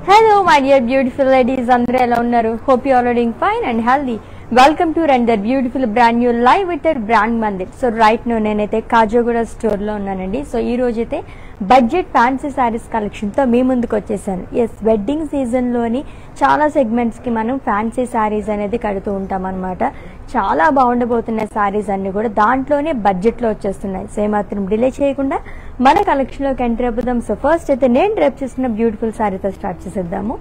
Hello my dear beautiful ladies, అందరూ ఎలా ఉన్నారు? Hope you are doing fine and healthy. Welcome to Render beautiful brand new live with our brand Mandir. So right now నేనైతే Khajaguda store లో ఉన్నానండి. So ఈ రోజు అయితే budget fancy saris collection తో మీ ముందుకు వచ్చేసాను. ఎస్, వెడ్డింగ్ సీజన్ లోని చాలా సెగ్మెంట్స్ కి మనం ఫ్యాన్సీ సారీస్ అనేది కడుతూ ఉంటాం అన్నమాట. చాలా బాగుండబోతున్న సారీస్ అన్ని కూడా దాంట్లోనే బడ్జెట్ లో వచ్చేస్తున్నాయి. సో ఏమాత్రం డిలే చేయకుండా మన కలెక్షన్ లోకి ఎంటర్ అయిపోదాం. సో ఫస్ట్ అయితే నేను డ్రైప్ చేసిన బ్యూటిఫుల్ సారీతో స్టార్ట్ చేసేద్దాము.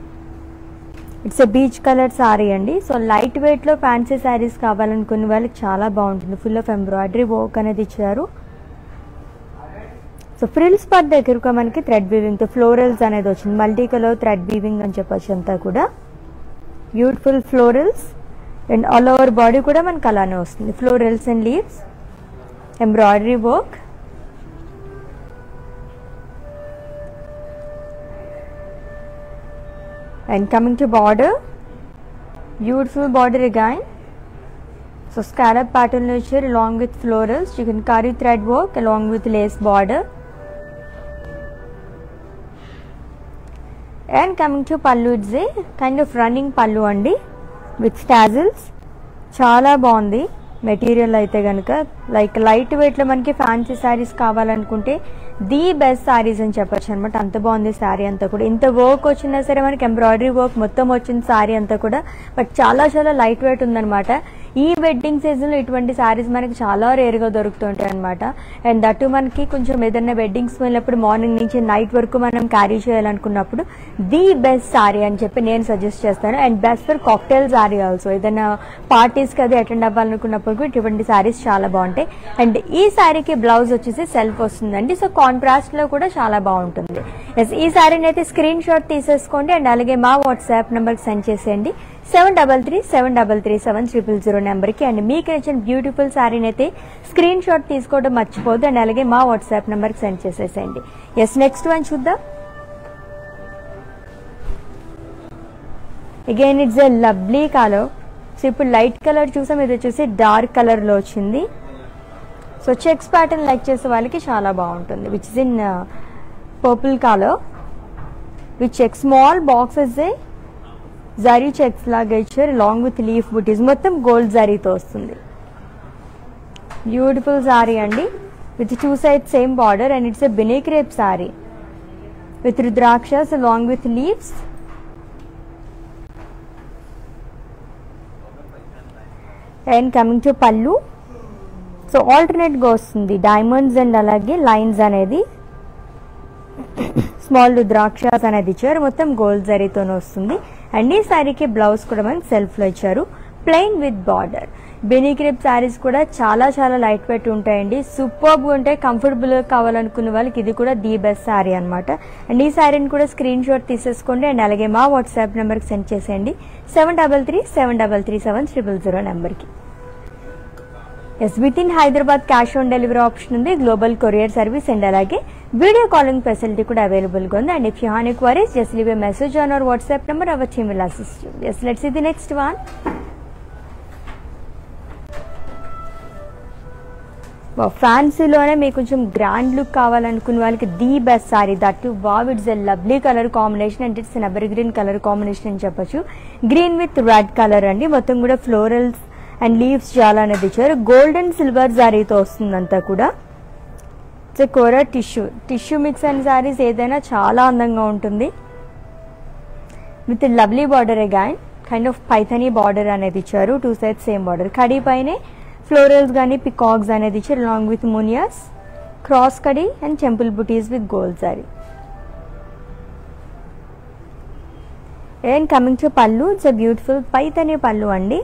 It's a beach colour sari అండి. సో లైట్ వెయిట్ లో ఫ్యాన్సీ సారీస్ కావాలనుకునే వాళ్ళకి చాలా బాగుంటుంది. ఫుల్ ఆఫ్ ఎంబ్రాయిడరీ వర్క్ అనేది ఇచ్చారు. సో ఫ్రిల్స్ పార్ట్ దగ్గర మనకి థ్రెడ్ వీవింగ్ తో ఫ్లోరల్స్ అనేది వచ్చింది. మల్టీ కలర్ థ్రెడ్ వీవింగ్ అని చెప్పొచ్చు. అంతా కూడా beautiful florals and all over body కూడా మనకి అలానే వస్తుంది. Florals and leaves, embroidery work. And coming to border, beautiful border again. So scallop pattern here along with florals. You can carry thread work along with lace border. And coming to pallu, it's a kind of running pallu andi with tassels. Chala bondi material అయితే కనుక like light weight లో మనకి fancy saris కావాలనుకుంటే the best saris అని చెప్పొచ్చు అనమాట. అంత బాగుంది సారీ అంతా కూడా. ఇంత వర్క్ వచ్చినా సరే మనకి ఎంబ్రాయిడరీ వర్క్ మొత్తం వచ్చింది సారీ అంతా కూడా. బట్ చాలా చాలా లైట్ వెయిట్ ఉందన్నమాట. ఈ వెడ్డింగ్ సీజన్ లో ఇటువంటి సారీస్ మనకి చాలా రేర్ గా దొరుకుతుంటాయి అనమాట. అండ్ దట్టు మనకి కొంచెం ఏదైనా వెడ్డింగ్స్ వెళ్ళినప్పుడు మార్నింగ్ నుంచి నైట్ వరకు మనం క్యారీ చేయాలనుకున్నప్పుడు ది బెస్ట్ సారీ అని చెప్పి నేను సజెస్ట్ చేస్తాను. And best for cocktail sorry also. ఏదైనా పార్టీస్ కి అది అటెండ్ అవ్వాలనుకున్నప్పుడు ఇటువంటి సారీస్ చాలా బాగుంటాయి. అండ్ ఈ సారీకి బ్లౌజ్ వచ్చేసి సెల్ఫ్ వస్తుందండి. సో కాంట్రాస్ట్ లో కూడా చాలా బాగుంటుంది. ఎస్, ఈ సారీని అయితే స్క్రీన్ షాట్ తీసేసుకోండి అండ్ అలాగే మా వాట్సాప్ నెంబర్ కి సెండ్ చేసేయండి 7337337000 నెంబర్ కి. అండ్ మీకు నచ్చిన బ్యూటిఫుల్ సారీని అయితే స్క్రీన్ షాట్ తీసుకోవడం మర్చిపోద్దు అండ్ అలాగే మా వాట్సాప్ నెంబర్ కి సెండ్ చేసేసేయండి. ఎస్, నెక్స్ట్ వన్ చూద్దాం. Again it's a lovely colour. So ఇప్పుడు లైట్ కలర్ చూసాం, ఇది వచ్చేసి డార్క్ కలర్ లో వచ్చింది. సో చెక్స్ ప్యాటర్న్ లైక్ చేసే వాళ్ళకి చాలా బాగుంటుంది. Which is in purple colour which check small boxes zari checks లాగా ఇచ్చారు అలాంగ్ విత్ లీఫ్ బుటీస్. మొత్తం గోల్డ్ జరీతో వస్తుంది. బ్యూటిఫుల్ సారీ అండి with two side same border. And it's a బినీ crepe sari with rudrakshas along with leaves. And coming to pallu. So alternate గా వస్తుంది diamonds and అలాగే లైన్స్ అనేది. స్మాల్ రుద్రాక్షస్ అనేది ఇచ్చారు. మొత్తం గోల్డ్ జరీతోనే వస్తుంది. అండ్ ఈ సారీకి బ్లౌజ్ కూడా మనకి సెల్ఫ్ లో ఇచ్చారు, plain with border. Benny crepe saris కూడా చాలా చాలా లైట్ వెయిట్ ఉంటాయండి. సూపర్బ్ ఉంటాయి. కంఫర్టబుల్ గా కావాలనుకున్న వాళ్ళకి ఇది కూడా ది బెస్ట్ సారీ అనమాట. అండ్ ఈ సారీని కూడా స్క్రీన్ షాట్ తీసేసుకోండి అండ్ అలాగే మా వాట్సాప్ నెంబర్ కి సెండ్ చేసేయండి 7337337000 నెంబర్ కి. Yes, with in Hyderabad cash on delivery option ఉంది. గ్లోబల్ కొరియర్ సర్వీస్ అండ్ అలాగే వీడియో కాలింగ్ ఫెసిలిటీ కూడా అవైలబుల్ గా ఉంది. And if you have any queries just leave a message on our WhatsApp number. Our team will assist you. Yes, let's see the next one. ఫ్యాన్సీలోనే మీకు కొంచెం grand look కావాలనుకున్న వాళ్ళకి the best sari. That wow, it's a lovely colour combination and it's ever green colour combination అని చెప్పొచ్చు. Green with red colour అండి. మొత్తం కూడా ఫ్లోరల్స్ అండ్ లీవ్స్ చాలా అనేది ఇచ్చారు. గోల్డ్ అండ్ సిల్వర్ సారీతో వస్తుంది అంతా కూడా. It's a kora tissue mix and saris ఏదైనా చాలా అందంగా ఉంటుంది. With lovely border again kind of Paithani border అనేది ఇచ్చారు. Two side same border. కడీ పైనే ఫ్లోరల్స్ గానీ పికాక్స్ అనేది ఇచ్చారు అలాంగ్ విత్ మునియాస్, క్రాస్ కడీ and temple butis with gold sari. And coming to pallu, it's a beautiful Paithani pallu అండి.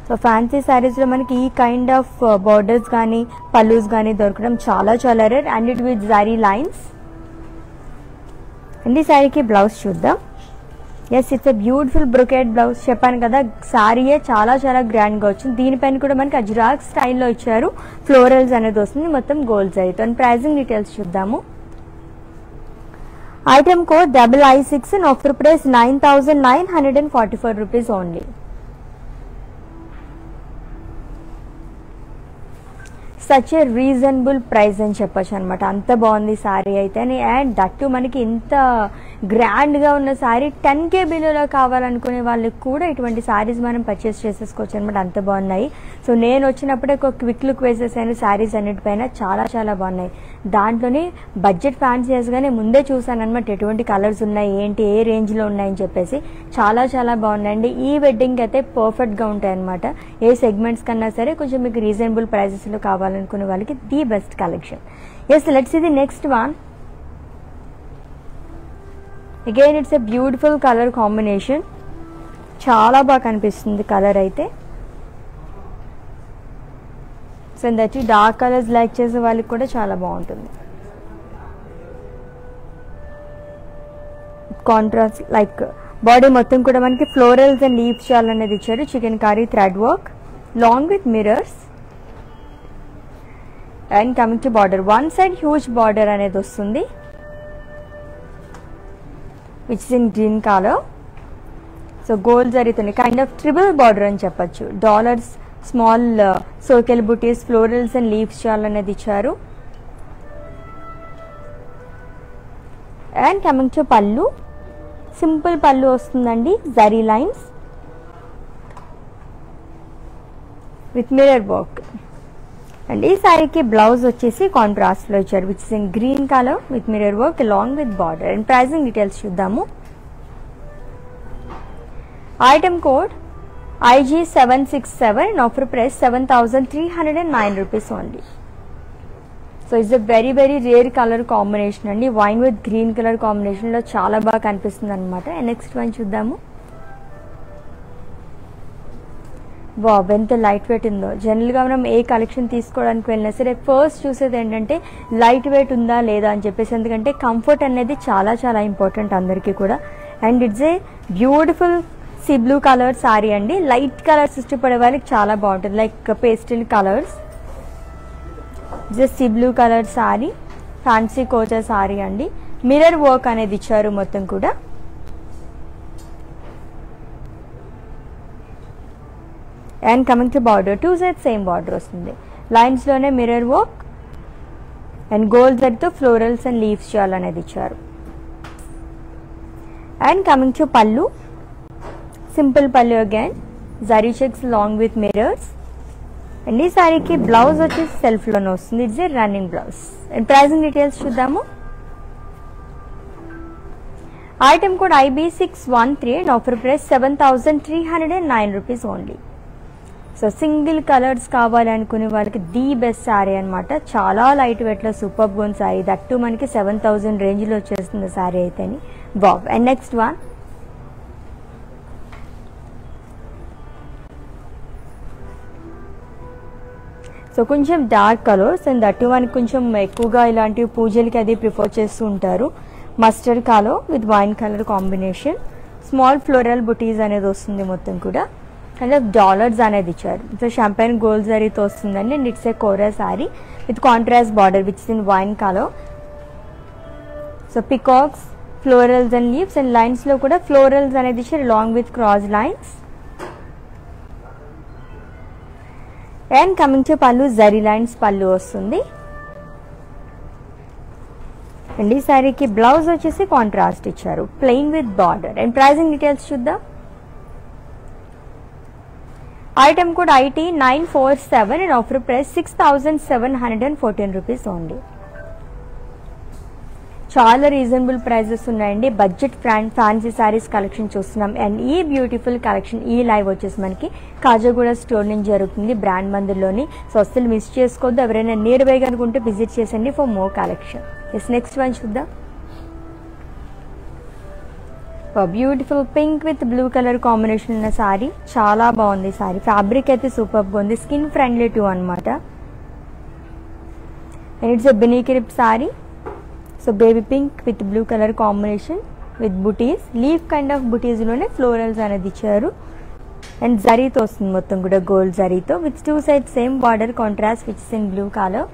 సో ఫ్యాన్సీ సారీస్ లో మనకి ఈ కైండ్ ఆఫ్ బార్డర్స్ కానీ పల్లూస్ కానీ దొరకడం చాలా చాలా rare. And it with zari lines. And ఈ సారీకి బ్లౌజ్ చూద్దాం. Yes, it's a beautiful brocade blouse. చెప్పాను కదా సారీయే చాలా చాలా గ్రాండ్ గా వచ్చింది. దీనిపైన కూడా మనకి అజ్రాక్ స్టైల్లో ఇచ్చారు. ఫ్లోరల్స్ అనేది వస్తుంది. మొత్తం గోల్డ్ జరీతో. అండ్ ప్రైజింగ్ డీటెయిల్స్ చూద్దాము. Item code II6 and offer price 9944 rupees only. Such a reasonable price అని చెప్పొచ్చు అనమాట. అంత బాగుంది సారీ అయితే. అండ్ దట్టు మనకి ఇంత గ్రాండ్గా ఉన్న శారీ 10K బిలోలో కావాలనుకునే వాళ్ళకి కూడా ఇటువంటి శారీస్ మనం పర్చేస్ చేసేసుకోవచ్చు అనమాట, అంత బాగున్నాయి. సో నేను వచ్చినప్పుడే ఒక క్విక్ లుక్ వేసేసాను శారీస్ అన్నిటిపైన, చాలా చాలా బాగున్నాయి. దాంట్లోనే బడ్జెట్ ఫ్యాన్సీస్గానే ముందే చూసాను అనమాట ఎటువంటి కలర్స్ ఉన్నాయి ఏంటి ఏ రేంజ్లో ఉన్నాయని చెప్పేసి. చాలా చాలా బాగున్నాయండి. ఈ వెడ్డింగ్కి అయితే పర్ఫెక్ట్గా ఉంటాయి అనమాట. ఏ సెగ్మెంట్స్ కన్నా సరే కొంచెం మీకు రీజనబుల్ ప్రైజెస్లో కావాలనుకునే వాళ్ళకి the best collection. Yes, let's see the next one. Again it's a beautiful colour combination, చాలా బాగా కనిపిస్తుంది కలర్ అయితే. So that dark colours like చేసే వాళ్ళకి కూడా చాలా బాగుంటుంది. కాంట్రాస్ట్ లైక్ బాడీ మొత్తం కూడా మనకి ఫ్లోరల్స్ అండ్ లీవ్స్ షాల్ అనేది ఇచ్చారు. Chikankari thread work long with mirrors. And coming to border, one side huge border అనేది వస్తుంది which is in green colour. So gold జరీతోనే కైండ్ ఆఫ్ ట్రిపుల్ బార్డర్ అని చెప్పచ్చు. Dollars, small circle butis, florals and leaves షాల్ అనేది ఇచ్చారు. And coming to pallu, simple pallu వస్తుందండి, zari lines with mirror work. And ఈ శారీకి బ్లౌజ్ వచ్చేసి కాంట్రాస్ట్ లో ఇచ్చారు which is in green colour with mirror work along with border. And pricing details చూద్దాము. Item code IG767 and offer price 7,309 rupees only. So it's a very very rare colour combination అండి, wine with green colour combination లో చాలా బాగా కనిపిస్తుంది అనమాట. And next one చూద్దాము. Wow, ఎంత light weight ఉందో. జనరల్గా మనం ఏ కలెక్షన్ తీసుకోవడానికి వెళ్ళినా సరే ఫస్ట్ చూసేది ఏంటంటే లైట్ వెయిట్ ఉందా లేదా అని చెప్పేసి, ఎందుకంటే కంఫర్ట్ అనేది చాలా చాలా ఇంపార్టెంట్ అందరికీ కూడా. And it's a beautiful sea blue colour sari అండి. లైట్ కలర్స్ ఇష్టపడే వాళ్ళకి చాలా బాగుంటుంది, like pastel colours. It's sea blue colour sari, fancy కోచా సారీ అండి. మిరర్ వర్క్ అనేది ఇచ్చారు మొత్తం కూడా. And coming to border, two side same border వస్తుంది, లైన్స్ లోనే మిరర్ వర్క్ అండ్ గోల్డ్ జరీతో ఫ్లోరల్స్ అండ్ లీవ్స్ షాల్ అనేది ఇచ్చారు. And coming to pallu, simple pallu again, zari checks long with mirrors. And ఈ శారీకి బ్లౌజ్ వచ్చేసి సెల్ఫ్ లోనే వస్తుంది, it's a running blouse. And pricing details చూద్దాము. Item code IB613 and offer price 7,309 rupees only. So single colours కావాలనుకునే వాళ్ళకి ది బెస్ట్ శారీ అనమాట. చాలా లైట్ వెయిట్ లో సూపర్ గోన్ శారీ, దట్టు మనకి 7,000 రేంజ్ లో వచ్చేస్తుంది శారీ అయితేని. బాబ్. And next one. సో కొంచెం డార్క్ కలర్స్ అండ్ దట్టు మనకి కొంచెం ఎక్కువగా ఇలాంటివి పూజలకి అది ప్రిఫర్ చేస్తూ ఉంటారు. Mustard colour with wine colour combination, small floral బుటీస్ అనేది వస్తుంది మొత్తం కూడా. అండ్ డాలర్స్ అనేది ఇచ్చారు. సో షాంపైన్ గోల్డ్ జరీతో వస్తుందండి. And it's a kora sari with contrast border which is in wine colour. So peacocks, florals and leaves and lines లో కూడా ఫ్లోరల్స్ అనేది ఇచ్చారు long with cross lines. And coming to pallu, zari lines పళ్ళు వస్తుంది. అండ్ ఈ శారీకి బ్లౌజ్ వచ్చేసి కాంట్రాస్ట్ ఇచ్చారు, plain with border. And pricing details చూద్దాం. Item code IT947 and offer price 6,714 rupees only. చాలా రీజనబుల్ ప్రైజెస్ ఉన్నాయండి. బడ్జెట్ ఫ్యాన్సీ శారీస్ కలెక్షన్ చూస్తున్నాం. అండ్ ఈ బ్యూటిఫుల్ కలెక్షన్ ఈ లైవ్ వచ్చేసి మనకి కాజాగూడ స్టోర్ నుంచి జరుగుతుంది, బ్రాండ్ మందిర్లోని. సో అస్సలు మిస్ చేసుకోవద్దు. ఎవరైనా నియర్ బై అనుకుంటే విజిట్ చేసండి for more collection. Yes, next one చూద్దాం. Beautiful pink with blue colour combination ఉన్న సారీ, చాలా బాగుంది సారీ. ఫ్యాబ్రిక్ అయితే సూపర్గా ఉంది, స్కిన్ ఫ్రెండ్లీ టూ అనమాట. అండ్ ఇట్స్ ఎ బినీ crepe sari. So baby pink with blue colour combination with butis, leaf kind of butis లోనే ఫ్లోరల్స్ అనేది ఇచ్చారు. అండ్ జరీతో వస్తుంది మొత్తం కూడా, గోల్డ్ జరీతో with two side same border contrast which is in blue colour.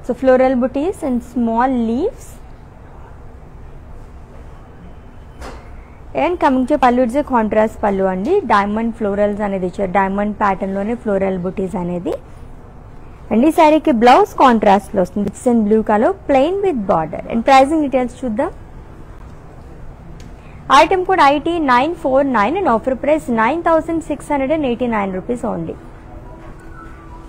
So floral butis and small leaves. And coming to pallu, it's contrast pallu అండి. Diamond florals అనేది ఇచ్చారు, డైమండ్ ప్యాటర్న్ లోనే ఫ్లోరల్ బుటీస్ అనేది. అండ్ ఈ శారీకి బ్లౌజ్ కాంట్రాస్ట్ లో వస్తుంది, it's in blue colour, plain with border. And pricing details చూద్దాం. Item code IT949 and offer price 9689 rupees only.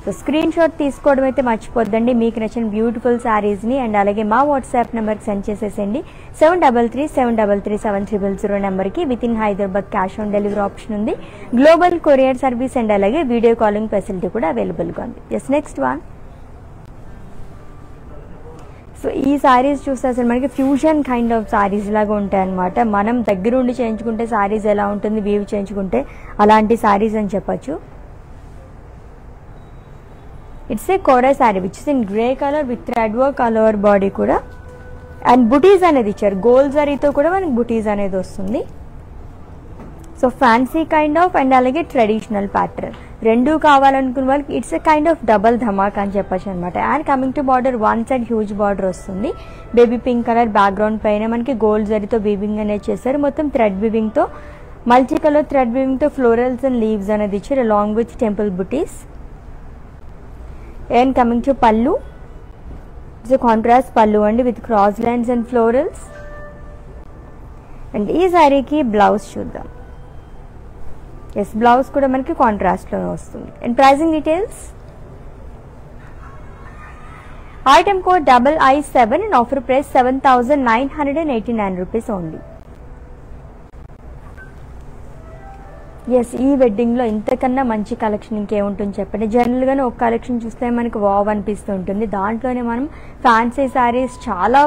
So screenshot తీసుకోవడం అయితే మర్చిపోద్దండి. మీకు నచ్చిన బ్యూటిఫుల్ శారీస్ని అండ్ అలాగే మా వాట్సాప్ నెంబర్కి సెండ్ చేసేసండి. 7337337000 నెంబర్కి. With in Hyderabad cash on delivery option ఉంది. గ్లోబల్ కొరియర్ సర్వీస్ అండ్ అలాగే వీడియో కాలింగ్ ఫెసిలిటీ కూడా అవైలబుల్గా ఉంది. Next one. సో ఈ శారీస్ చూస్తే అసలు మనకి ఫ్యూజన్ కైండ్ ఆఫ్ శారీస్ లాగా ఉంటాయి అనమాట. మనం దగ్గరుండి చేయించుకుంటే శారీస్ ఎలా ఉంటుంది, వీవ్ చేయించుకుంటే అలాంటి శారీస్ అని చెప్పచ్చు. It's a kora sari which is in grey colour with red work all over body కూడా. అండ్ బుటీస్ అనేది ఇచ్చారు, గోల్డ్ జరీతో కూడా మనకి బుటీస్ అనేది వస్తుంది. So fancy kind of and అలాగే ట్రెడిషనల్ ప్యాటర్న్ రెండు కావాలనుకున్న వాళ్ళకి it's a kind of double dhamaka అని చెప్పచ్చు అనమాట. And coming to border, one side huge border వస్తుంది. బేబీ పింక్ కలర్ బ్యాక్గ్రౌండ్ పైన మనకి గోల్డ్ జరీతో వీవింగ్ అనేది చేశారు. మొత్తం థ్రెడ్ వీవింగ్తో, మల్టీ కలర్ థ్రెడ్ వీవింగ్తో ఫ్లోరల్స్ అండ్ లీవ్స్ అనేది ఇచ్చారు along with temple butis. And coming to pallu, it's a contrast pallu and with cross lines and florals. And ee saree ki blouse chuddam. Yes, blouse kuda manaki contrast lo vastundi. And pricing details, item code II7 and offer price 7989 rupees only. Yes, ఈ వెడ్డింగ్లో ఇంతకన్నా మంచి collection ఇంకేముంటుంది చెప్పండి. జనరల్గానే ఒక collection చూస్తే మనకి wow అనిపిస్తూ ఉంటుంది. దాంట్లోనే మనం ఫ్యాన్సీ శారీస్ చాలా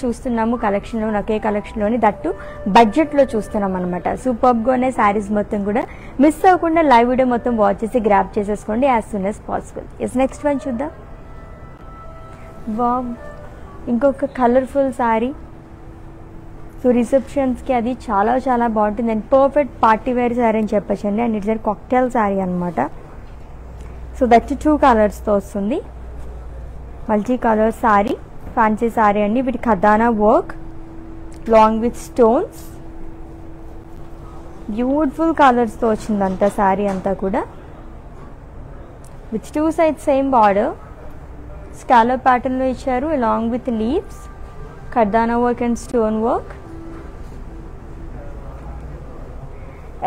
చూస్తున్నాము కలెక్షన్లో, ఒకే కలెక్షన్లోని దట్టు బడ్జెట్లో చూస్తున్నాం అనమాట. సూపర్గానే శారీస్ మొత్తం కూడా మిస్ అవ్వకుండా లైవ్ వీడియో మొత్తం వాచ్ చేసి గ్రాప్ చేసేసుకోండి as soon as possible. Yes, next one చూద్దాం. వావ్, ఇంకొక కలర్ఫుల్ శారీ. సో రిసెప్షన్స్కి అది చాలా చాలా బాగుంటుంది and perfect party wear sari అని చెప్పచ్చండి. అండ్ ఇట్స్ కాక్టైల్ శారీ అనమాట. సో దట్ 2 కలర్స్తో వస్తుంది. Multi colour sari, fancy sari అండి. వీటి ఖదానా work long with stones, beautiful కలర్స్తో వచ్చిందంతా శారీ అంతా కూడా. With 2 sides same border, scallop ప్యాటర్న్లో ఇచ్చారు అలాంగ్ విత్ లీవ్స్, ఖదానా work and stone work.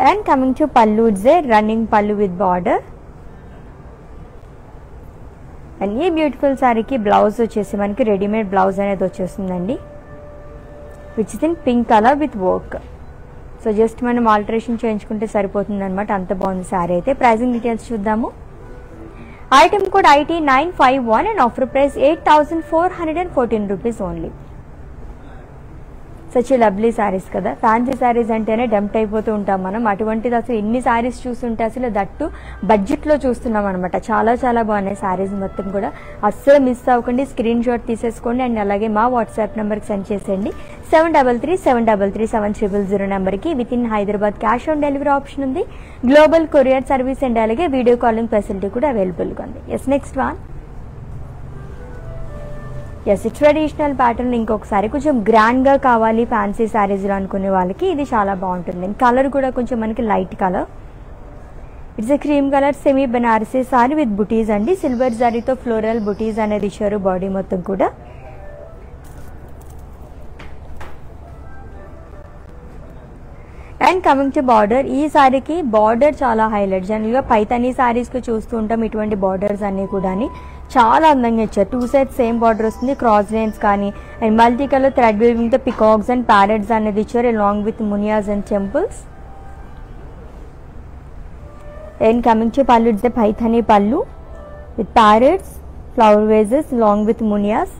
And coming to pallu, it's a running pallu with border. And ఈ బ్యూటిఫుల్ శారీకి బ్లౌజ్ వచ్చేసి మనకి రెడీమేడ్ బ్లౌజ్ అనేది వచ్చేస్తుందండి, which is in pink colour with work. So just మనం alteration చేయించుకుంటే సరిపోతుంది అనమాట, అంత బాగుంది శారీ అయితే. ప్రైజింగ్ డీటెయిల్స్ చూద్దాము. Item code IT951 and offer price 8414 rupees only. Such lovely saris కదా. ఫ్యాన్సీ శారీస్ అంటేనే డెంప్ట్ అయిపోతూ ఉంటాం మనం. అటువంటిది అసలు ఎన్ని శారీస్ చూస్తుంటే అసలు దట్టు బడ్జెట్లో చూస్తున్నాం అనమాట. చాలా చాలా బాగున్నాయి శారీస్ మొత్తం కూడా. అస్సలు మిస్ అవ్వకండి, స్క్రీన్ షాట్ తీసేసుకోండి అండ్ అలాగే మా వాట్సాప్ నెంబర్కి సెండ్ చేసేయండి. 7337337000 నెంబర్కి. With in Hyderabad cash on delivery option ఉంది. గ్లోబల్ కొరియర్ సర్వీస్ అండ్ అలాగే వీడియో కాలింగ్ ఫెసిలిటీ కూడా అవైలబుల్గా ఉంది. Yes, next one. Yes, traditional pattern ఇంకొకసారి కొంచెం గ్రాండ్గా కావాలి ఫ్యాన్సీ శారీస్లో అనుకునే వాళ్ళకి ఇది చాలా బాగుంటుంది. కలర్ కూడా కొంచెం మనకి light colour. It's a cream colour semi Banarasi sorry with బుటీస్ అండి. సిల్వర్ జరీతో ఫ్లోరల్ బుటీస్ అనేది ఇచ్చారు బాడీ మొత్తం కూడా. అండ్ కమింగ్ టు బార్డర్, ఈ శారీకి బార్డర్ చాలా హైలైట్. జనరల్గా పైతానీ శారీస్కి చూస్తూ ఉంటాం ఇటువంటి బార్డర్స్ అన్నీ కూడా చాలా అందంగా ఇచ్చారు. 2 sides సేమ్ బార్డర్ వస్తుంది, క్రాస్ లైన్స్ కానీ అండ్ మల్టీ కలర్ థ్రెడ్ వీవింగ్తో పికాక్స్ అండ్ ప్యారెట్స్ అనేది ఇచ్చారు along with munias and temples. And coming to pallu, it's Paithani pallu with parrots, flower vases along with munias,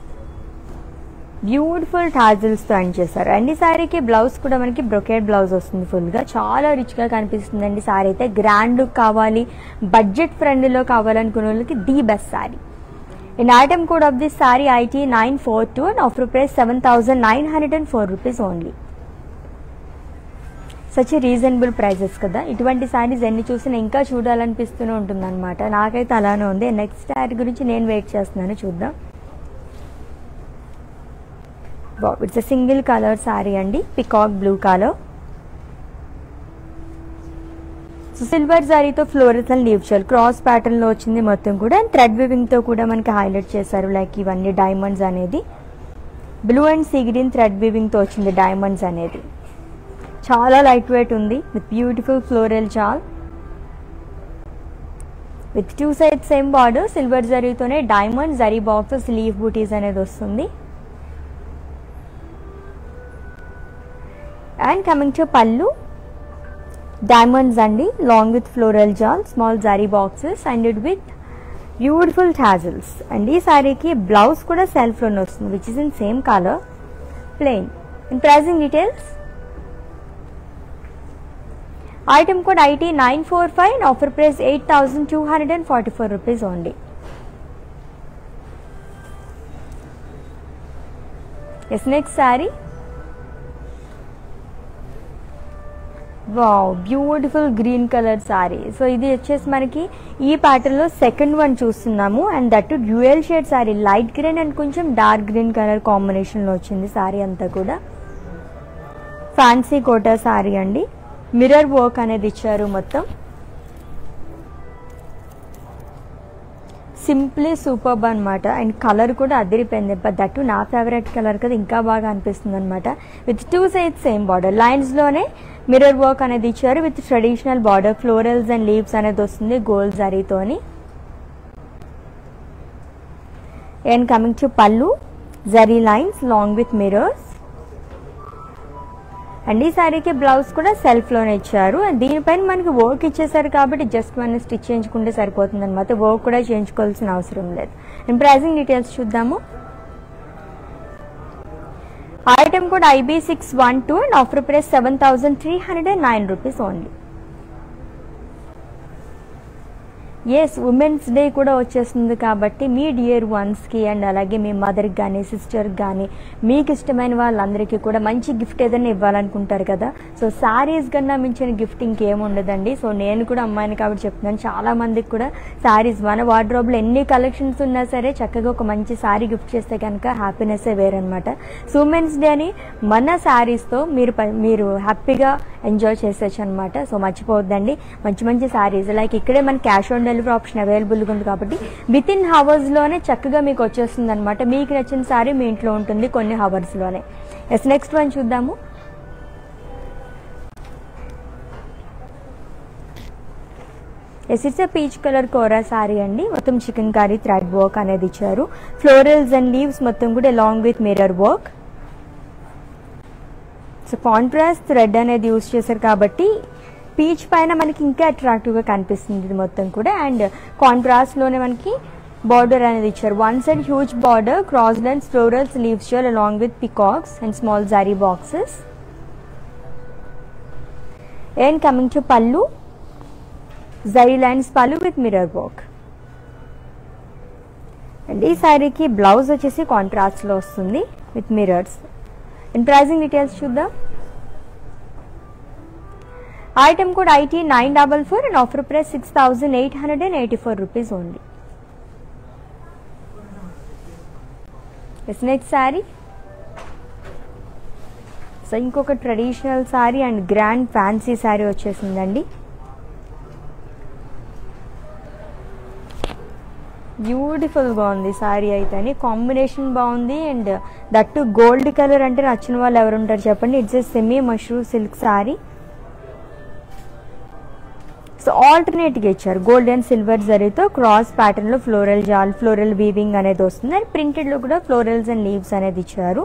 beautiful టాజిల్స్తో ఎండ్ చేశారు. అండ్ ఈ శారీకి blouse కూడా మనకి బ్రొకేడ్ బ్లౌజ్ వస్తుంది ఫుల్గా. చాలా రిచ్గా కనిపిస్తుందండి శారీ అయితే. గ్రాండ్ లుక్ కావాలి, బడ్జెట్ ఫ్రెండ్లీలో కావాలనుకునే వాళ్ళకి the best sari. In item code of this saree IT942 and offer price 7904 rupees only. Such a reasonable prices kada. ఇటువంటి sarees ఎన్ని చూసినా ఇంకా చూడాలనిపిస్తూనే ఉంటుందన్నమాట. నాకైతే అలానే ఉంది. నెక్స్ట్ saree గురించి నేను వెయిట్ చేస్తున్నాను, చూద్దాం. Wow, it's a single color saree అండి, peacock blue colour. So silver జరీతో florals and leave shell cross pattern లో వచ్చింది మొత్తం కూడా. అండ్ థ్రెడ్ వీవింగ్ తో కూడా మనకి హైలైట్ చేశారు. లైక్ ఇవన్నీ డైమండ్స్ అనేది blue and sea green thread weaving తో వచ్చింది డైమండ్స్ అనేది. చాలా లైట్ వెయిట్ ఉంది with beautiful floral jaal with 2 sides same border silver జరీతోనే diamond zari boxes leaf butis అనేది వస్తుంది. And coming to pallu diamonds అండి long with floral jaal small zari boxes and it with beautiful tassels. And ఈ సారీకి బ్లౌజ్ కూడా సెల్ఫ్ లోనే వస్తుంది which is in same colour plain. In pricing details item code IT 945 and offer price 8,244 rupees only. Yes, next saree. Wow, beautiful green color saree. So ఇది వచ్చేసి మనకి ఈ pattern లో సెకండ్ వన్ చూస్తున్నాము and that dual shade sorry light green and కొంచెం dark green colour combination లో వచ్చింది sorry అంతా కూడా. ఫ్యాన్సీ కోటా సారీ అండి, మిర్రర్ వర్క్ అనేది ఇచ్చారు మొత్తం. సింప్లీ సూపర్బ్ అనమాట అండ్ కలర్ కూడా అదిరిపోయింది. బట్ దట్టు నా ఫేవరెట్ కలర్ కదా ఇంకా బాగా అనిపిస్తుంది అనమాట. With 2 sides same border lines లోనే మిర్రర్ వర్క్ అనేది ఇచ్చారు with traditional border florals and leaves అనేది వస్తుంది gold జరీతోని. And coming to pallu zari lines long with mirrors and ఈ సారీకి బ్లౌజ్ కూడా సెల్ఫ్ లోనే ఇచ్చారు అండ్ దీనిపైన మనకి వర్క్ ఇచ్చేసారు కాబట్టి జస్ట్ మనం స్టిచ్ చేయించుకుంటే సరిపోతుంది అనమాట. వర్క్ కూడా చేయించుకోవాల్సిన అవసరం లేదు. అండ్ ప్రైసింగ్ డీటెయిల్స్ చూద్దాము. Item code IB612 and offer price 7,309 rupees only. Yes, women's day కూడా వచ్చేస్తుంది కాబట్టి మీ డియర్ వన్స్కి అండ్ అలాగే మీ మదర్కి కానీ సిస్టర్కి కానీ మీకు ఇష్టమైన వాళ్ళందరికీ కూడా మంచి గిఫ్ట్ ఏదైనా ఇవ్వాలనుకుంటారు కదా. సో శారీస్ కన్నా మించిన గిఫ్ట్ ఇంకేముండదండి. సో నేను కూడా అమ్మాయిని కాబట్టి చెప్తున్నాను, చాలా మందికి కూడా శారీస్ మన వార్డ్రోబ్లో ఎన్ని కలెక్షన్స్ ఉన్నా సరే చక్కగా ఒక మంచి శారీ గిఫ్ట్ చేస్తే కనుక హ్యాపీనెస్సే వేరనమాట. సో ఉమెన్స్ డేని మన శారీస్తో మీరు హ్యాపీగా ఎంజాయ్ చేసేచ్చు అనమాట. సో మర్చిపోవద్దండి, మంచి మంచి శారీస్ లైక్ ఇక్కడే మన క్యాష్ ఆన్ డెలివరీ ఆప్షన్ అవైలబుల్గా ఉంది కాబట్టి విత్ ఇన్ హవర్స్లోనే చక్కగా మీకు వచ్చేస్తుంది అనమాట. మీకు నచ్చిన శారీ మీ ఇంట్లో ఉంటుంది కొన్ని హవర్స్లోనే. ఎస్, నెక్స్ట్ వన్ చూద్దాము. Yes, it's a peach colour kora sari అండి. మొత్తం చికెన్ కర్రీ థ్రెడ్ వర్క్ అనేది ఇచ్చారు. ఫ్లోరల్స్ అండ్ లీవ్స్ మొత్తం కూడా along with mirror work. So contrast thread అనేది యూజ్ చేశారు కాబట్టి పీచ్ పైన మనకి ఇంకా అట్రాక్టివ్గా కనిపిస్తుంది ఇది మొత్తం కూడా. అండ్ కాంట్రాస్ట్లోనే మనకి బార్డర్ అనేది ఇచ్చారు. One side huge border cross lines florals leaves share along with peacocks and small zari boxes. And coming to pallu zari lines pallu with mirror work. And ఈ శారీకి బ్లౌజ్ వచ్చేసి కాంట్రాస్ట్లో వస్తుంది with mirrors. And pricing details చూద్దాం. Item code IT 944 and offer price 6,884 rupees only. Next sari. So ఇంకొక traditional sari and grand fancy sari వచ్చేసిందండి. బ్యూటిఫుల్గా ఉంది శారీ అయితే, కాంబినేషన్ బాగుంది అండ్ దట్టు గోల్డ్ కలర్ అంటే నచ్చిన వాళ్ళు ఎవరు ఉంటారు చెప్పండి. It's a semi mashru silk sari. So ఆల్టర్నేట్గా ఇచ్చారు గోల్డ్ అండ్ సిల్వర్ జరీతో క్రాస్ ప్యాటర్న్లో ఫ్లోరల్ జాల్ ఫ్లోరల్ వీవింగ్ అనేది వస్తుంది అండ్ ప్రింటెడ్లో కూడా ఫ్లోరల్స్ అండ్ లీవ్స్ అనేది ఇచ్చారు.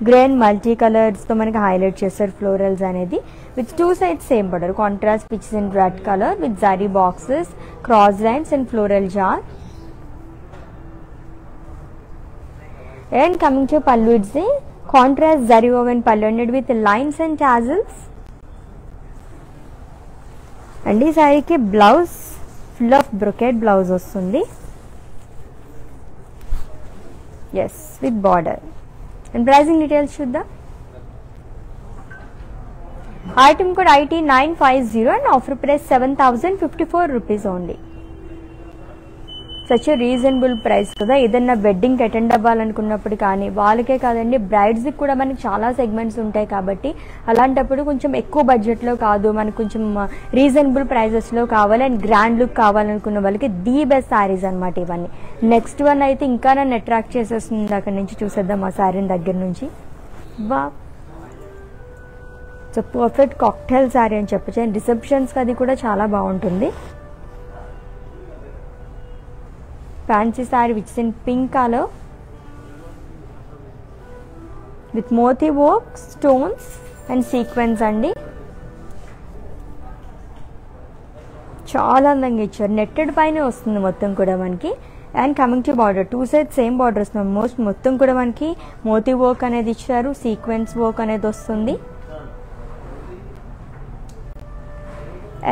గ్రే అండ్ మల్టీ కలర్స్తో మనకి హైలైట్ చేస్తారు ఫ్లోరల్స్ అనేది with 2 sides same border contrast which is in red colour with zari boxes cross lines and floral jaal. And coming to pallu, it's a contrast zari woven pallu ended with lines and tassels. And this saree ki blouse full of brocade blouse vastundi. Yes, with border. And pricing details chuddam. Item code IT 950 and offer price 7,054 rupees only. Such reasonable price కదా. ఏదన్నా వెడ్డింగ్కి attend అవ్వాలనుకున్నప్పుడు కానీ వాళ్ళకే కాదండి బ్రైడ్స్కి కూడా మనకి చాలా segments ఉంటాయి కాబట్టి అలాంటప్పుడు కొంచెం ఎక్కువ బడ్జెట్లో కాదు మనకు కొంచెం రీజనబుల్ ప్రైజెస్లో కావాలి అండ్ గ్రాండ్ లుక్ కావాలనుకున్న వాళ్ళకి ది బెస్ట్ శారీస్ అనమాట ఇవన్నీ. నెక్స్ట్ వన్ అయితే ఇంకా నన్ను అట్రాక్ట్ చేసేస్తుంది. అక్కడి నుంచి చూసేద్దాం ఆ శారీని దగ్గర నుంచి. వా సో పర్ఫెక్ట్ కాక్టైల్ శారీ అని చెప్పచ్చు. అండ్ రిసెప్షన్స్కి అది కూడా చాలా బాగుంటుంది. Fancy sari which is in pink colour with moti work, stones and sequins అండి. చాలా అందంగా ఇచ్చారు. నెట్టెడ్ పైన వస్తుంది మొత్తం కూడా మనకి. And coming to border, 2 sides same border వస్తుంది. మొత్తం కూడా మనకి మోతీ వర్క్ అనేది ఇచ్చారు, సీక్వెన్స్ వర్క్ అనేది వస్తుంది.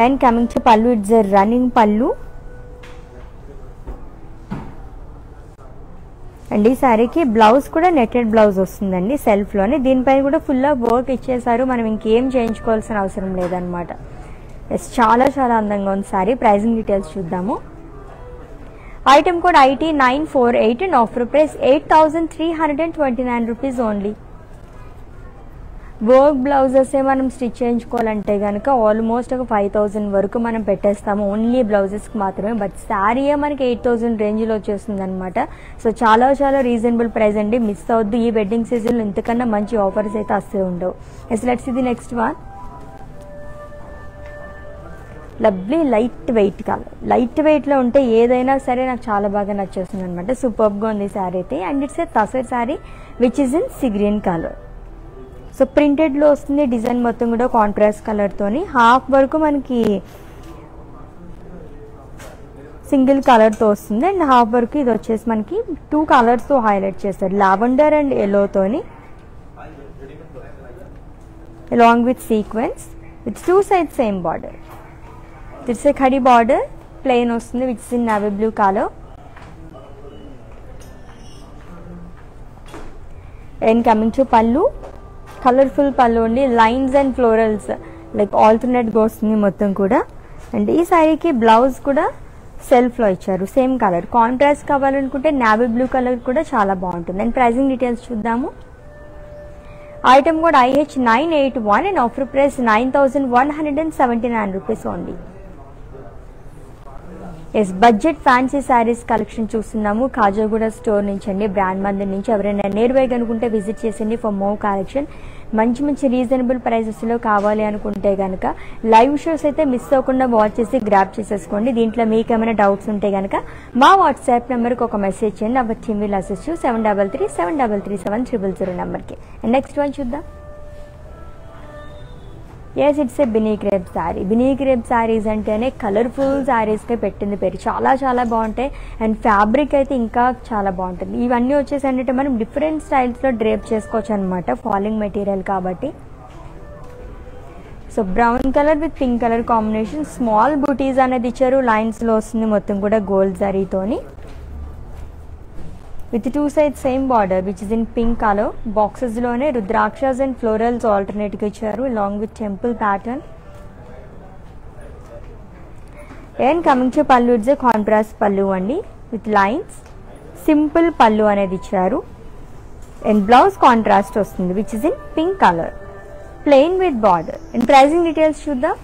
And coming to pallu, it's a running పళ్ళు. అండ్ ఈ శారీకి బ్లౌజ్ కూడా నెట్టెడ్ బ్లౌజ్ వస్తుందండి సెల్ఫ్లోనే. దీనిపైన కూడా ఫుల్ ఆఫ్ వర్క్ ఇచ్చేసారు, మనం ఇంకేం చేయించుకోవాల్సిన అవసరం లేదనమాట. ఎస్, చాలా చాలా అందంగా ఉంది శారీ. ప్రైజింగ్ డీటెయిల్స్ చూద్దాము. Item code IT948 and offer price 8,329 rupees only. Work blouses మనం స్టిచ్ చేయించుకోవాలంటే కనుక ఆల్మోస్ట్ ఒక 5,000 వరకు మనం పెట్టేస్తాము ఓన్లీ బ్లౌజెస్కి మాత్రమే. బట్ శారీయే మనకి 8,000 రేంజ్లో వచ్చేస్తుంది అనమాట. సో చాలా చాలా రీజనబుల్ ప్రైస్ అండి. మిస్ అవద్దు. ఈ వెడ్డింగ్ సీజన్లో ఇంతకన్నా మంచి ఆఫర్స్ అయితే అస్సలు ఉండవు. Yes, let's see the next one. Lovely light weight colour. Light వెయిట్లో ఉంటే ఏదైనా సరే నాకు చాలా బాగా నచ్చేస్తుంది అనమాట. సూపర్గా ఉంది శారీ అయితే. And it's a tussar sari which is in sea green colour. So ప్రింటెడ్లో వస్తుంది. డిజైన్ మొత్తం కూడా కాంట్రాస్ట్ కలర్తోని. హాఫ్ వరకు మనకి సింగిల్ కలర్తో వస్తుంది. అండ్ హాఫ్ వరకు ఇది వచ్చేసి మనకి 2 కలర్స్తో హైలైట్ చేస్తారు, లావెండర్ అండ్ ఎల్లోతోని, along with sequence with 2 sides same border. It's a khadi border, plain వస్తుంది which is in navy blue colour. And coming to pallu, colourful pallu అండి. లైన్స్ అండ్ ఫ్లోరల్స్ లైక్ ఆల్టర్నేట్గా వస్తుంది మొత్తం కూడా. అండ్ ఈ శారీకి బ్లౌజ్ కూడా సెల్ఫ్లో ఇచ్చారు, సేమ్ కలర్. కాంట్రాస్ట్ కావాలనుకుంటే నేవీ బ్లూ కలర్ కూడా చాలా బాగుంటుంది. అండ్ ప్రైజింగ్ డీటెయిల్స్ చూద్దాము. Item code IH981 and offer price 9,179 rupees only. Yes, budget fancy saris collection చూస్తున్నాము కాజాగూడ స్టోర్ నుంచి అండి, బ్రాండ్ మందిర్ నుంచి. ఎవరైనా నేర్వై కనుకుంటే విజిట్ చేసింది ఫర్ మోర్ కలెక్షన్. మంచి మంచి రీజనబుల్ ప్రైజెస్లో కావాలి అనుకుంటే కనుక లైవ్ షోస్ అయితే మిస్ అవ్వకుండా వాచ్ చేసి గ్రాప్ చేసేసుకోండి. దీంట్లో మీకు ఏమైనా డౌట్స్ ఉంటే కనుక మా వాట్సాప్ నెంబర్కి ఒక మెసేజ్ చేయండి. Our team will assist you 7337337000 నెంబర్కి. అండ్ నెక్స్ట్ వన్ చూద్దాం. Yes, it's a Binny crepe sari. Binny crepe saris అంటేనే కలర్ఫుల్ శారీస్కే పెట్టింది పేరు. చాలా చాలా బాగుంటాయి. అండ్ ఫ్యాబ్రిక్ అయితే ఇంకా చాలా బాగుంటుంది. ఇవన్నీ వచ్చేసి ఏంటంటే మనం డిఫరెంట్ స్టైల్స్లో డ్రేప్ చేసుకోవచ్చు అనమాట, ఫాలింగ్ మెటీరియల్ కాబట్టి. So brown colour with pink colour combination, small butis అనేది ఇచ్చారు, లైన్స్లో వస్తుంది మొత్తం కూడా గోల్డ్ జరీతోని. With 2 sides same border which is in pink colour. బాక్సెస్లోనే రుద్రాక్షస్ అండ్ ఫ్లోరల్స్ ఆల్టర్నేట్గా ఇచ్చారు along with temple pattern. And coming to pallu, it's a contrast pallu అండి విత్ లైన్స్. సింపుల్ పళ్ళు అనేది ఇచ్చారు. అండ్ బ్లౌజ్ కాంట్రాస్ట్ వస్తుంది which is in pink colour, plain with border. And pricing details చూద్దాం.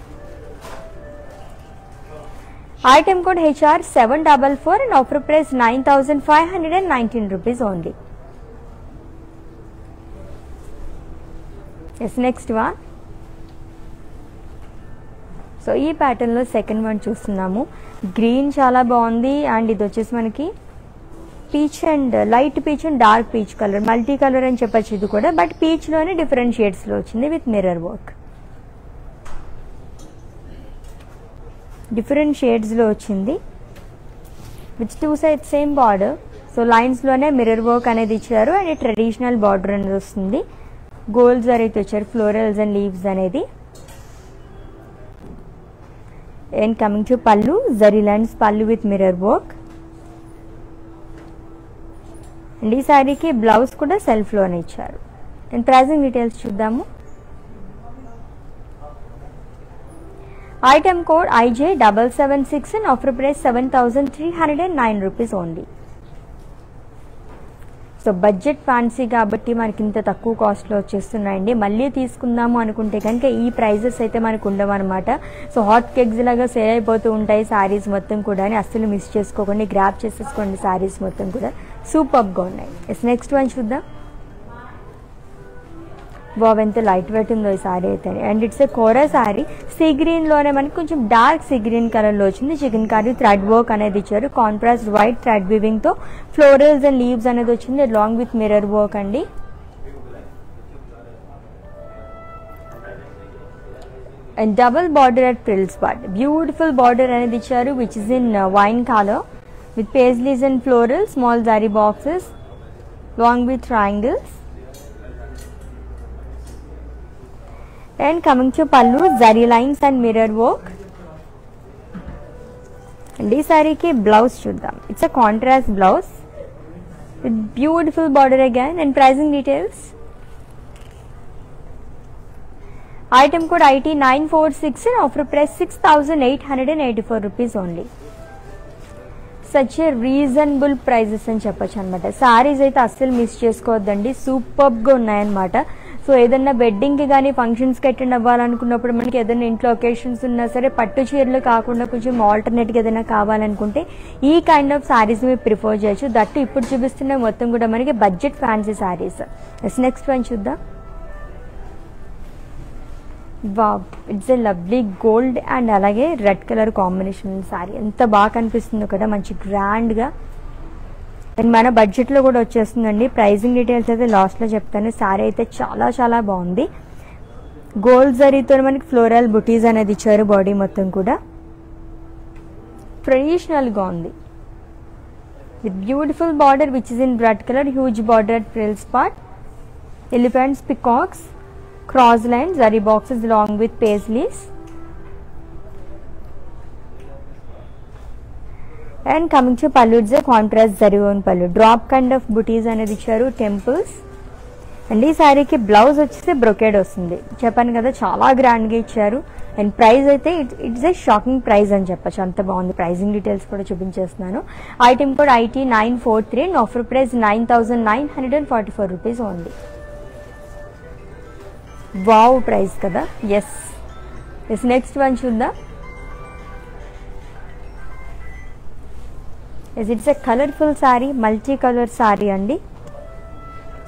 Item code HR744 and offer price 9,519 rupees only. Yes, next one. So ఈ ప్యాటర్న్లో second one చూస్తున్నాము. Green చాలా బాగుంది. And ఇది వచ్చేసి మనకి peach and light peach and dark peach colour, multi colour అని చెప్పచ్చు ఇది కూడా. బట్ పీచ్లోనే డిఫరెంట్ షేడ్స్లో వచ్చింది విత్ మిర్రర్ వర్క్. డిఫరెంట్ షేడ్స్లో వచ్చింది with 2 sides same border. So లైన్స్లోనే మిర్రర్ వర్క్ అనేది ఇచ్చారు. అండ్ ట్రెడిషనల్ బార్డర్ అనేది వస్తుంది, గోల్డ్ జరీతో ఇచ్చారు, ఫ్లోరల్స్ అండ్ లీవ్స్ అనేది. And coming to pallu, zari lines పళ్ళు విత్ మిర్రర్ వర్క్. అండ్ ఈ శారీకి బ్లౌజ్ కూడా సెల్ఫ్లోనే ఇచ్చారు. అండ్ ప్రైజింగ్ డీటెయిల్స్ చూద్దాము. Item code IJ776 and offer price 7,309 rupees only. So budget fancy కాబట్టి మనకి ఇంత తక్కువ కాస్ట్లో వచ్చేస్తున్నాయండి. మళ్ళీ తీసుకుందాము అనుకుంటే కనుక ఈ ప్రైజెస్ అయితే మనకు ఉండవు అనమాట. సో హాట్ కేక్స్ లాగా సేల్ అయిపోతూ ఉంటాయి శారీస్ మొత్తం కూడా, అస్సలు మిస్ చేసుకోకండి, గ్రాప్ చేసేసుకోండి. శారీస్ మొత్తం కూడా సూపర్గా ఉన్నాయి. ఎస్, నెక్స్ట్ వన్ చూద్దాం. వావ్ ఎంత లైట్ వెయిట్ ఉందో ఈ సారీ అయితే. And it's a kora sari, sea గ్రీన్లోనే మనకి కొంచెం డార్క్ సీ గ్రీన్ కలర్లో వచ్చింది. చికెన్ కర్రీ థ్రెడ్ వర్క్ అనేది ఇచ్చారు, కాంట్రాస్ట్ వైట్ థ్రెడ్ వీవింగ్తో ఫ్లోరల్స్ అండ్ లీవ్స్ అనేది వచ్చింది అలాంగ్ విత్ మిర్రర్ వర్క్ అండి. And double border at frills part, beautiful border అనేది ఇచ్చారు which is in wine colour with paisleys and floral small zari boxes along with triangles. And coming to pallu, zari lines and mirror work. And this saree ki blouse chuddam. It's a contrast blouse with beautiful border again. And pricing details. Item code IT 946 and offer price 6,884 rupees only. Such a reasonable prices అని చెప్పచ్చు అనమాట. శారీస్ అయితే అస్సలు miss చేసుకోవద్దండి, సూపర్గా ఉన్నాయన్నమాట. So ఏదన్నా వెడ్డింగ్కి కానీ ఫంక్షన్స్కి అటెండ్ అవ్వాలనుకున్నప్పుడు మనకి ఏదైనా ఇంట్లో ఒకేషన్స్ ఉన్నా సరే పట్టు చీరలు కాకుండా కొంచెం ఆల్టర్నేట్గా ఏదైనా కావాలనుకుంటే ఈ కైండ్ ఆఫ్ శారీస్ మీరు ప్రిఫర్ చేయొచ్చు. దట్టు ఇప్పుడు చూపిస్తున్న మొత్తం కూడా మనకి budget fancy saris. Next one చూద్దాం. Wow, it's a lovely gold and అలాగే రెడ్ కలర్ కాంబినేషన్ సారీ. ఎంత బాగా కనిపిస్తుందో కదా, మంచి గ్రాండ్గా. అండ్ మన బడ్జెట్లో కూడా వచ్చేస్తుందండి. ప్రైజింగ్ డీటెయిల్స్ అయితే లాస్ట్లో చెప్తాను. సారీ అయితే చాలా చాలా బాగుంది. గోల్డ్ జరీతో మనకి ఫ్లోరల్ బుటీస్ అనేది ఇచ్చారు బాడీ మొత్తం కూడా. ట్రెడిషనల్గా ఉంది with beautiful border which is in red colour, huge border at frills part, elephants, peacocks, cross lines, zari boxes along with paisleys. And coming to pallu, it's a contrast zari on pallu, drop kind of booties అనేది ఇచ్చారు, temples. And ఈ శారీకి blouse వచ్చేసి brocade వస్తుంది. చెప్పాను కదా చాలా గ్రాండ్గా ఇచ్చారు. అండ్ ప్రైస్ అయితే ఇట్స్ ఏ షాకింగ్ ప్రైస్ అని చెప్పచ్చు, అంత బాగుంది. ప్రైజింగ్ డీటెయిల్స్ కూడా చూపించేస్తున్నాను. Item code IT 943 and offer price 9,944 rupees only. Wow price కదా. ఎస్ నెక్స్ట్ వన్ చూద్దాం. It's a colourful sari, multi colour sari అండి.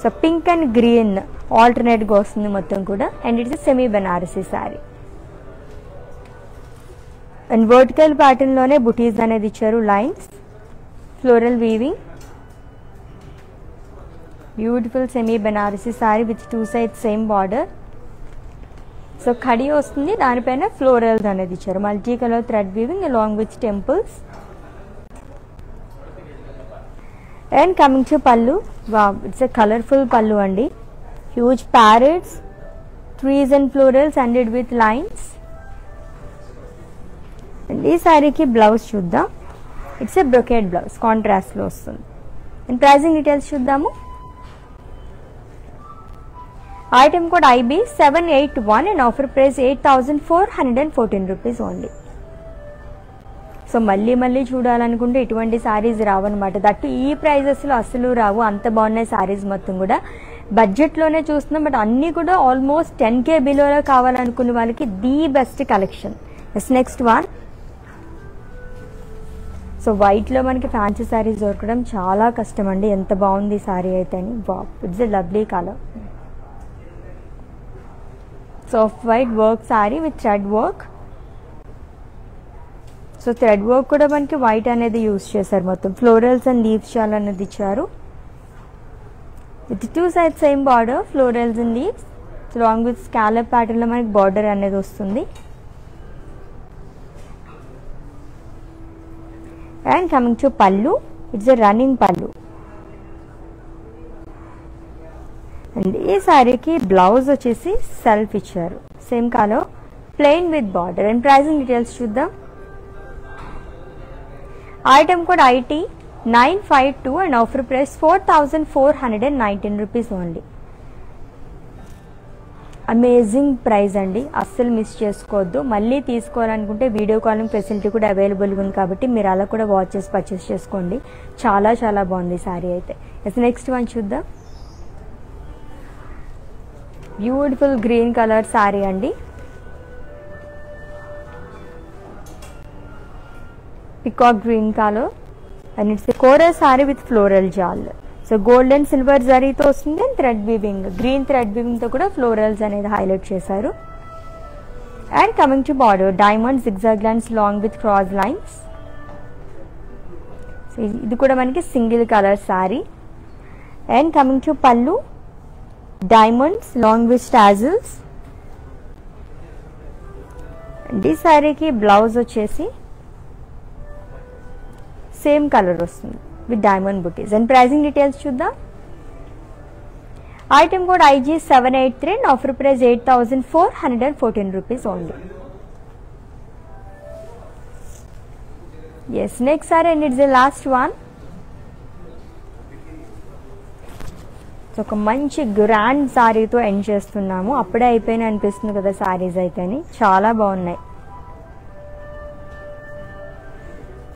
సో పింక్ అండ్ గ్రీన్ ఆల్టర్నేట్గా వస్తుంది మొత్తం కూడా. And it's a semi Banarasi sari. And vertical ప్యాటర్న్లోనే బుటీస్ అనేది ఇచ్చారు, lines, floral weaving. Beautiful semi Banarasi sari with 2 sides same border. So khadi వస్తుంది, దానిపైన ఫ్లోరల్స్ అనేది ఇచ్చారు, multi colour thread weaving along with temples. And coming to పల్లు, వావ్ ఇట్స్ ఎ కలర్ఫుల్ పల్లు అండి. Huge parrots, trees and florals ended with lines. And ఈ శారీకి blouse చూద్దాం. ఇట్స్ ఎ బ్రొకేడ్ బ్లౌజ్, కాంట్రాస్ట్లో వస్తుంది. అండ్ ప్రైజింగ్ డీటెయిల్స్ చూద్దాము. Item code IB 781 and offer price 8,414 rupees only. So మళ్ళీ చూడాలనుకుంటే ఇటువంటి శారీస్ రావన్నమాట. దట్టు ఈ ప్రైజెస్లో అస్సలు రావు, అంత బాగున్నాయి శారీస్ మొత్తం కూడా. బడ్జెట్లోనే చూస్తున్నాం, బట్ అన్నీ కూడా ఆల్మోస్ట్ 10K బిలోలో కావాలనుకునే వాళ్ళకి the best collection. Next one. So వైట్లో మనకి ఫ్యాన్సీ శారీస్ దొరకడం చాలా కష్టం అండి. ఎంత బాగుంది ఈ శారీ అయితే అని. Wow, it's a lovely colour. Soft white work sari with thread work. So thread work కూడా మనకి వైట్ అనేది యూజ్ చేశారు మొత్తం. ఫ్లోరల్స్ అండ్ లీవ్స్ చాలా అనేది ఇచ్చారు with 2 sides same border, florals and leaves along with scallop ప్యాటర్న్లో మనకి బార్డర్ అనేది వస్తుంది. And coming to pallu, it's a running pallu. And ఈ శారీకి బ్లౌజ్ వచ్చేసి సెల్ఫ్ ఇచ్చారు, same colour, plain with border. And pricing details చూద్దాం. Item code IT 952 and offer price 4,419 rupees only. Amazing price అండి, అస్సలు మిస్ చేసుకోవద్దు. మళ్ళీ తీసుకోవాలనుకుంటే వీడియో కాలింగ్ ఫెసిలిటీ కూడా అవైలబుల్గా ఉంది కాబట్టి మీరు అలా కూడా వాచ్ చేసి పర్చేస్ చేసుకోండి. చాలా చాలా బాగుంది శారీ అయితే. నెక్స్ట్ వన్ చూద్దాం. బ్యూటిఫుల్ గ్రీన్ కలర్ శారీ అండి. Peacock green colour and it's kora sari with floral jaal. So gold and silver జరీతో వస్తుంది and thread weaving, green thread weaving తో కూడా ఫ్లోరల్స్ అనేది హైలైట్ చేశారు. And coming to border, diamond zigzag lines long with cross lines. So ఇది కూడా మనకి single colour sari. And coming to pallu, diamonds long with tassels. ఈ శారీకి బ్లౌజ్ వచ్చేసి సేమ్ కలర్ వస్తుంది విత్ డైమండ్ బుటీస్. అండ్ ప్రైజింగ్ డీటెయిల్స్ చూద్దాం. Item code IG783 and offer price 8,414 rupees only. Yes, next sari and it's the last one. ఒక మంచి grand శారీతో end చేస్తున్నాము. అప్పుడే అయిపోయినా అనిపిస్తుంది కదా శారీస్ అయితే, చాలా బాగున్నాయి.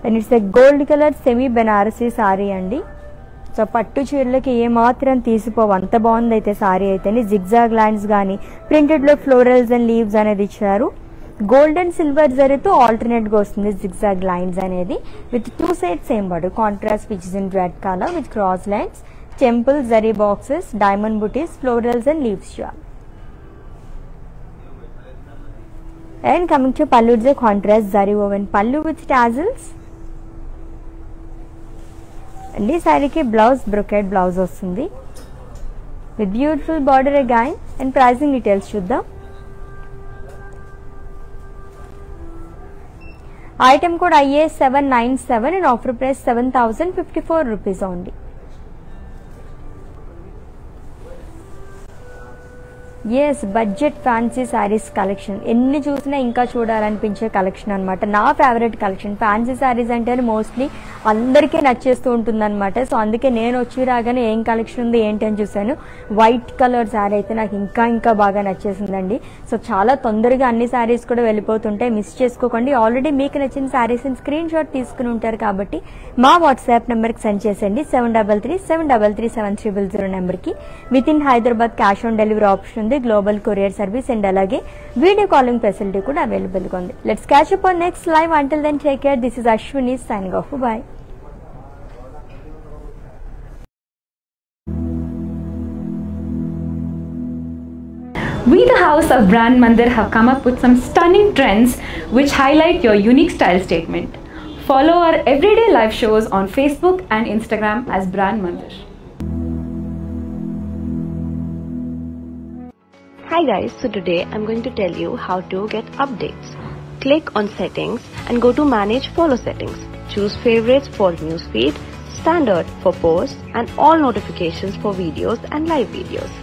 And it's a gold colour semi Banarasi sari అండి. సో పట్టు చీరలకి ఏమాత్రం తీసిపోవు, అంత బాగుంది అయితే శారీ అయితే. జిగ్జాగ్ లైన్స్ కానీ ప్రింటెడ్లో ఫ్లోరల్స్ అండ్ లీవ్స్ అనేది ఇచ్చారు. గోల్డ్ అండ్ సిల్వర్ జరీతో ఆల్టర్నేట్గా వస్తుంది జిగ్జాగ్ లైన్స్ అనేది with 2 sides same border, contrast which is in red colour with cross lines, temple zari boxes, diamond butis, florals and leaves jaal. And coming to pallu, it's a contrast zari woven pallu with tassels. And ఈ శారీకి blouse brocade blouse వస్తుంది with beautiful border again. And pricing details చూద్దాం. Item code IA797 and offer price 7,054 rupees only. Yes, budget fancy saris collection ఎన్ని చూసినా ఇంకా చూడాలనిపించే collection అనమాట. నా favourite collection. Fancy saris అంటే మోస్ట్లీ అందరికీ నచ్చేస్తూ ఉంటుందన్నమాట. సో అందుకే నేను వచ్చి రాగానే ఏం కలెక్షన్ ఉంది ఏంటి అని చూశాను. వైట్ కలర్ శారీ అయితే నాకు ఇంకా బాగా నచ్చేసిందండి. సో చాలా తొందరగా అన్ని శారీస్ కూడా వెళ్ళిపోతుంటాయి, మిస్ చేసుకోకండి. ఆల్రెడీ మీకు నచ్చిన శారీస్ని స్క్రీన్ షాట్ తీసుకుని ఉంటారు కాబట్టి మా వాట్సాప్ నెంబర్కి సెండ్ చేసేయండి. 7337337300 నెంబర్కి. With in Hyderabad cash on delivery option ఉంది, గ్లోబల్ కొరియర్ సర్వీస్ అండ్ అలాగే వీడియో కాలింగ్ ఫెసిలిటీ కూడా అవైలబుల్ గా ఉంది. Let's catch up on next live. Until then take care. This is Ashwini signing off. Bye. We, the house of Brand Mandir, have come up with some stunning trends which highlight your unique style statement. Follow our everyday live shows on Facebook and Instagram as Brand Mandir. Hi guys, so today I'm going to tell you how to get updates. Click on settings and go to manage follow settings. Choose favorites for newsfeed, standard for posts and all notifications for videos and live videos.